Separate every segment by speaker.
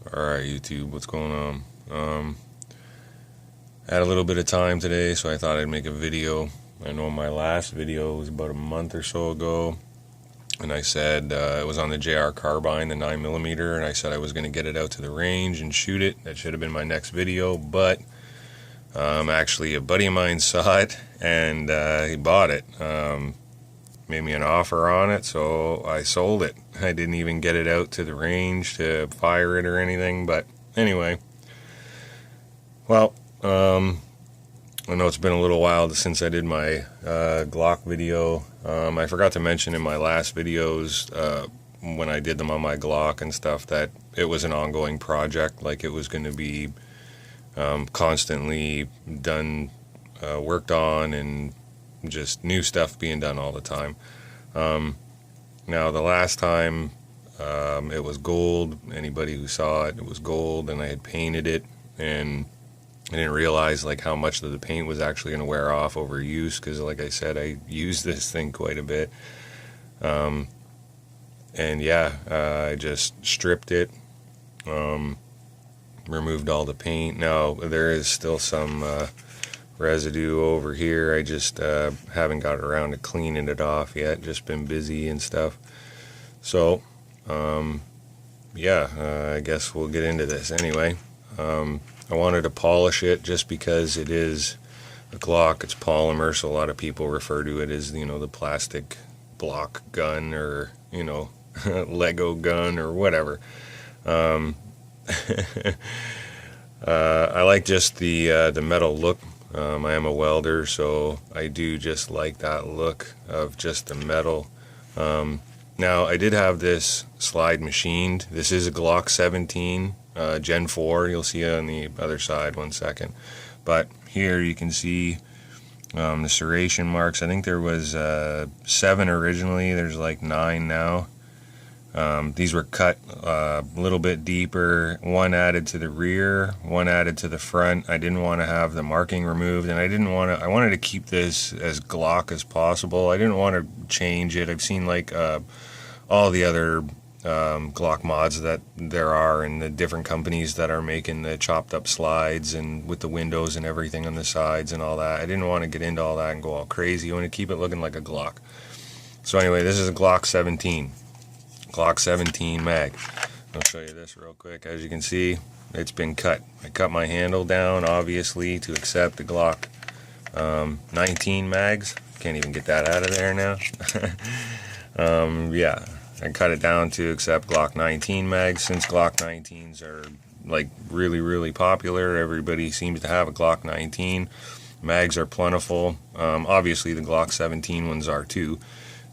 Speaker 1: Alright, YouTube, what's going on? I had a little bit of time today, so I thought I'd make a video. I know my last video was about a month or so ago, and I said it was on the JR carbine, the 9mm, and I said I was going to get it out to the range and shoot it. That should have been my next video, but actually a buddy of mine saw it, and he bought it. Made me an offer on it, so I sold it. I didn't even get it out to the range to fire it or anything, but anyway. Well, I know it's been a little while since I did my Glock video. I forgot to mention in my last videos, when I did them on my Glock and stuff, that it was an ongoing project. Like, it was going to be constantly done, worked on, and just new stuff being done all the time. Now, the last time it was gold. Anybody who saw it, it was gold, and I had painted it, and I didn't realize like how much of the paint was actually going to wear off over use, because like I said, I used this thing quite a bit. And yeah, I just stripped it, removed all the paint. Now there is still some residue over here. I just haven't got around to cleaning it off yet, just been busy and stuff. So yeah, I guess we'll get into this anyway. I wanted to polish it just because it is a Glock. It's polymer, so a lot of people refer to it as, you know, the plastic block gun, or, you know, Lego gun or whatever. I like just the metal look. I am a welder, so I do just like that look of just the metal. Now, I did have this slide machined. This is a Glock 17 Gen 4. You'll see it on the other side, one second. But here you can see the serration marks. I think there was 7 originally. There's like 9 now. These were cut a little bit deeper. One added to the rear, one added to the front. I didn't want to have the marking removed, and I wanted to keep this as Glock as possible. I didn't want to change it. I've seen like all the other Glock mods that there are, and the different companies that are making the chopped up slides and with the windows and everything on the sides and all that. I didn't want to get into all that and go all crazy. I want to keep it looking like a Glock. So anyway, this is a Glock 17. Glock 17 mag. I'll show you this real quick. As you can see, it's been cut. I cut my handle down, obviously, to accept the Glock 19 mags. Can't even get that out of there now. Yeah, I cut it down to accept Glock 19 mags, since Glock 19s are like really popular. Everybody seems to have a Glock 19. Mags are plentiful. Obviously, the Glock 17 ones are too.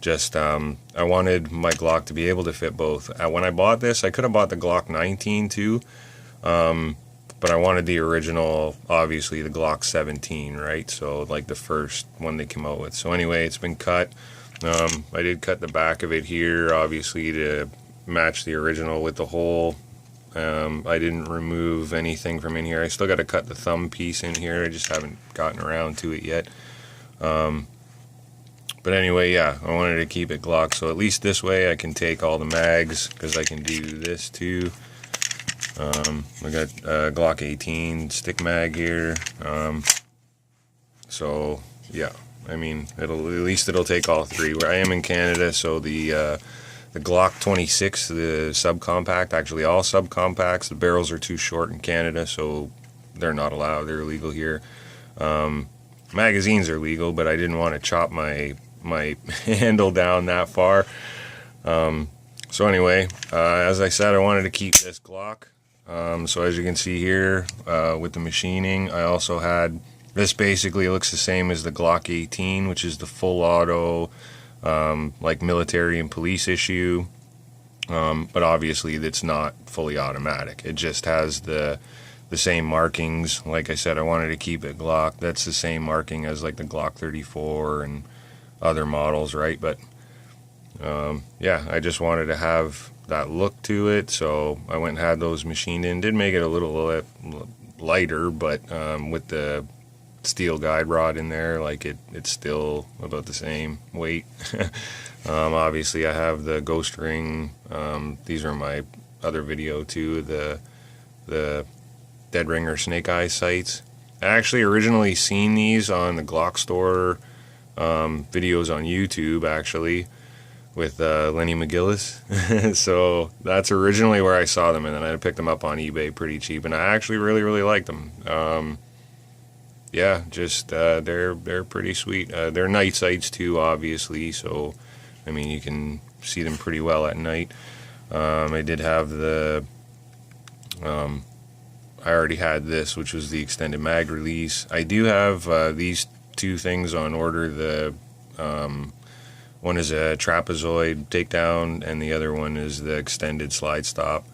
Speaker 1: Just I wanted my Glock to be able to fit both. When I bought this, I could have bought the Glock 19 too, but I wanted the original, obviously the Glock 17, right? So like the first one they came out with. So anyway, it's been cut. I did cut the back of it here, obviously, to match the original with the hole. I didn't remove anything from in here. I still got to cut the thumb piece in here. I just haven't gotten around to it yet. But anyway, yeah, I wanted to keep it Glock, so at least this way I can take all the mags, because I can do this too. I got Glock 18 stick mag here. So yeah, I mean, at least it'll take all 3. I am in Canada, so the Glock 26, the subcompact, actually all subcompacts, the barrels are too short in Canada, so they're not allowed. They're illegal here. Magazines are legal, but I didn't want to chop my handle down that far. So anyway, as I said, I wanted to keep this Glock. So as you can see here, with the machining, I also had this. Basically looks the same as the Glock 18, which is the full auto, like military and police issue. But obviously it's not fully automatic. It just has the same markings. Like I said, I wanted to keep it Glock. That's the same marking as like the Glock 34 and other models, right? But yeah, I just wanted to have that look to it, so I went and had those machined in. Did make it a little lighter, but with the steel guide rod in there, like it's still about the same weight. Obviously I have the ghost ring. These are my other video too, the the dead ringer snake eye sights. I actually originally seen these on the Glock store videos on YouTube, actually, with Lenny McGillis. So that's originally where I saw them, and then I picked them up on eBay pretty cheap, and I actually really liked them. Yeah, just they're pretty sweet. They're night sights too, obviously, so I mean you can see them pretty well at night. I did have the I already had this, which was the extended mag release. I do have these two things on order. The one is a trapezoid takedown, and the other one is the extended slide stop.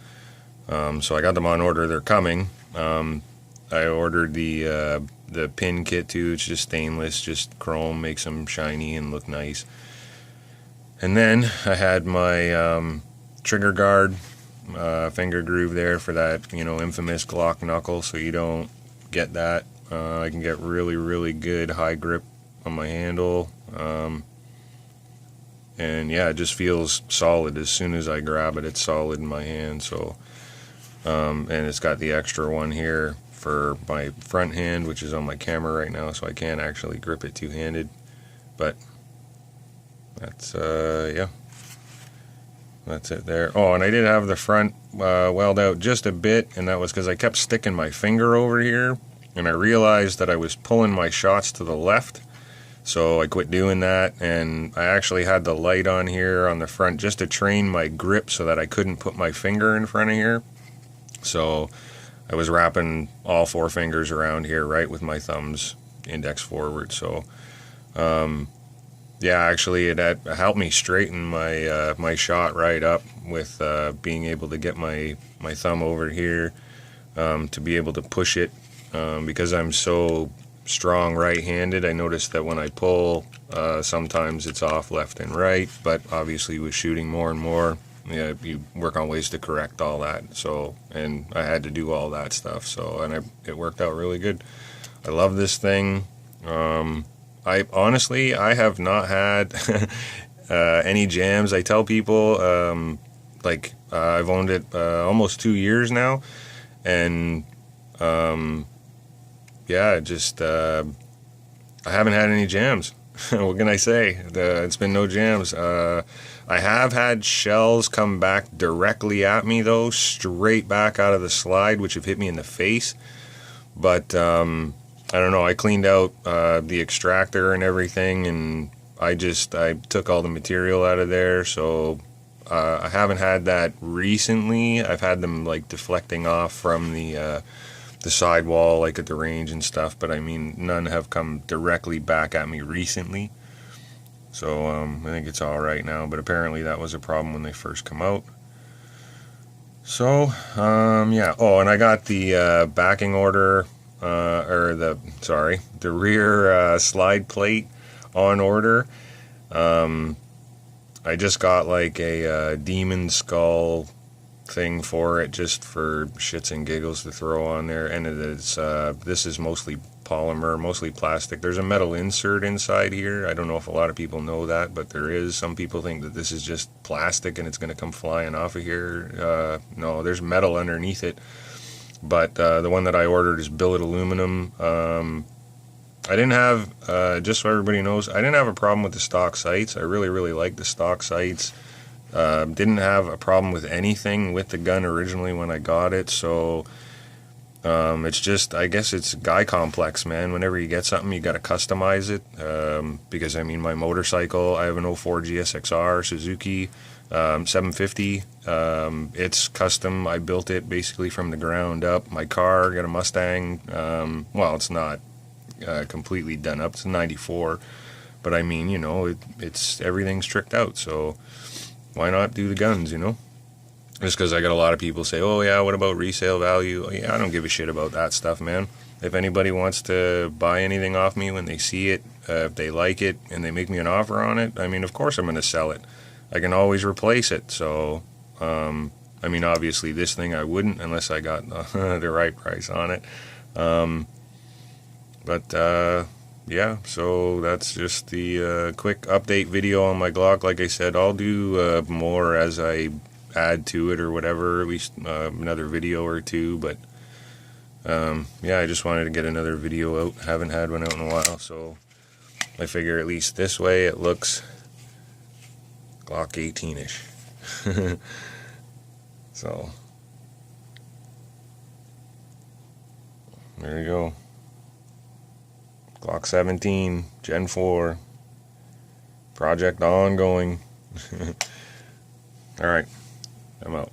Speaker 1: So I got them on order. They're coming. I ordered the pin kit too. It's just stainless, just chrome, makes them shiny and look nice. And then I had my trigger guard finger groove there for that, infamous Glock knuckle, so you don't get that. I can get really good high grip on my handle, and yeah, it just feels solid. As soon as I grab it, it's solid in my hand. So and it's got the extra one here for my front hand, which is on my camera right now, so I can't actually grip it two-handed. But that's yeah, that's it there. Oh, and I did have the front weld out just a bit, and that was because I kept sticking my finger over here, and I realized that I was pulling my shots to the left, so I quit doing that. And I actually had the light on here on the front just to train my grip so that I couldn't put my finger in front of here. So I was wrapping all four fingers around here, right, with my thumbs index forward. So yeah, actually it helped me straighten my my shot right up with being able to get my thumb over here to be able to push it, because I'm so strong right-handed. I noticed that when I pull, sometimes it's off left and right, but obviously with shooting more and more, yeah, you work on ways to correct all that. So, and I had to do all that stuff. So, and it worked out really good. I love this thing. I honestly, I have not had any jams. I tell people, I've owned it almost 2 years now, and yeah, just I haven't had any jams. What can I say? It's been no jams. I have had shells come back directly at me, though, straight back out of the slide, which have hit me in the face. But I don't know. I cleaned out the extractor and everything, and I took all the material out of there. So I haven't had that recently. I've had them like deflecting off from the sidewall, like at the range and stuff. But I mean, none have come directly back at me recently. So I think it's all right now, but apparently that was a problem when they first come out. So yeah. Oh, and I got the backing order, the rear slide plate on order. I just got like a demon skull thing for it, just for shits and giggles to throw on there. And it is this is mostly polymer, mostly plastic. There's a metal insert inside here. I don't know if a lot of people know that, but there is. Some people think that this is just plastic and it's going to come flying off of here. No, there's metal underneath it. But the one that I ordered is billet aluminum. I didn't have, just so everybody knows, I didn't have a problem with the stock sights. I really like the stock sights. Didn't have a problem with anything with the gun originally when I got it. So it's just, I guess it's guy complex, man. Whenever you get something, you got to customize it. Because I mean, my motorcycle, I have an 04 GSXR Suzuki 750. It's custom. I built it basically from the ground up. My car, got a Mustang. Well, it's not completely done up. It's a 94. But I mean, it's everything's tricked out. So why not do the guns, Just because I got a lot of people say, oh yeah, what about resale value? Oh, yeah, I don't give a shit about that stuff, man. If anybody wants to buy anything off me when they see it, if they like it and they make me an offer on it, I mean, of course I'm going to sell it. I can always replace it. So, I mean, obviously this thing I wouldn't unless I got the right price on it. Yeah, so that's just the quick update video on my Glock. Like I said, I'll do more as I add to it or whatever, at least another video or two. But yeah, I just wanted to get another video out. Haven't had one out in a while, so I figure at least this way it looks Glock 18-ish. So there you go. Glock 17, Gen 4. Project ongoing. Alright, I'm out.